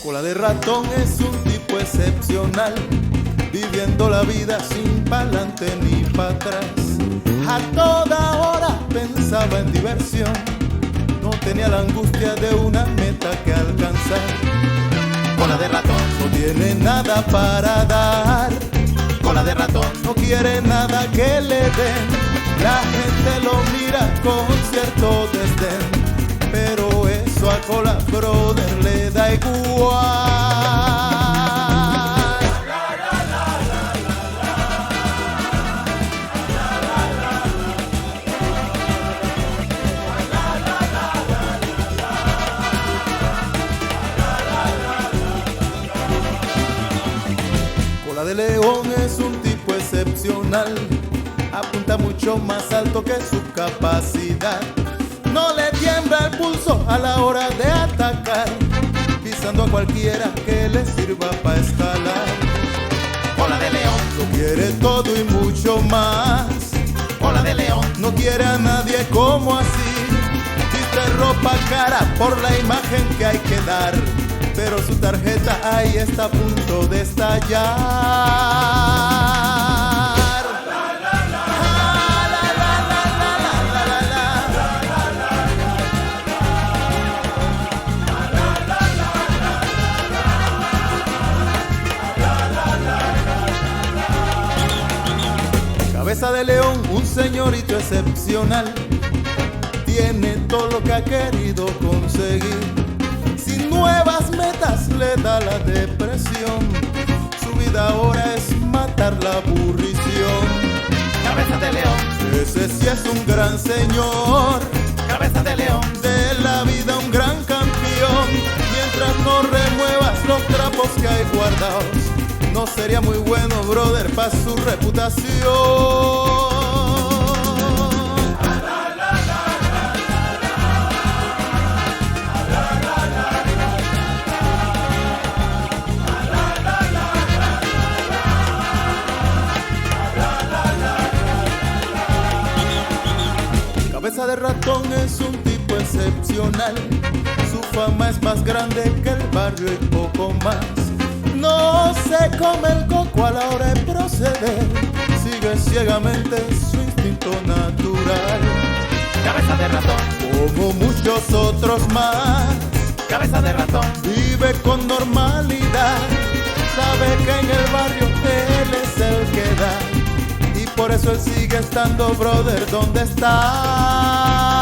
Cola de ratón es un tipo excepcional, viviendo la vida sin pa'lante ni para atrás. A toda hora pensaba en diversión, no tenía la angustia de una meta que alcanzar. Cola de ratón no tiene nada para dar, cola de ratón no quiere nada que le den. La gente lo mira con cierto desdén, pero eso a Cola Brother le da igual. Cola de león es un tipo excepcional, apunta mucho más alto que su capacidad. No le tiembla el pulso a la hora de atacar, pisando a cualquiera que le sirva para escalar. Cola de león lo quiere todo y mucho más. Cola de león no quiere a nadie como así. Viste ropa cara por la imagen que hay que dar, pero su tarjeta ahí está a punto de estallar. Cabeza de león, un señorito excepcional, tiene todo lo que ha querido conseguir. Sin nuevas metas le da la depresión, su vida ahora es matar la aburrición. Cabeza de león, ese sí es un gran señor. Cabeza de león, de la vida un gran campeón. Mientras no remuevas los trapos que hay guardados, no sería muy bueno, brother, para su reputación. Cabeza de ratón es un tipo excepcional, su fama es más grande que el barrio y poco más. No se come el coco a la hora de proceder, sigue ciegamente su instinto natural. Cabeza de ratón, como muchos otros más. Cabeza de ratón, vive con normalidad, sabe que en el barrio él es el que da, y por eso él sigue estando, brother, donde está.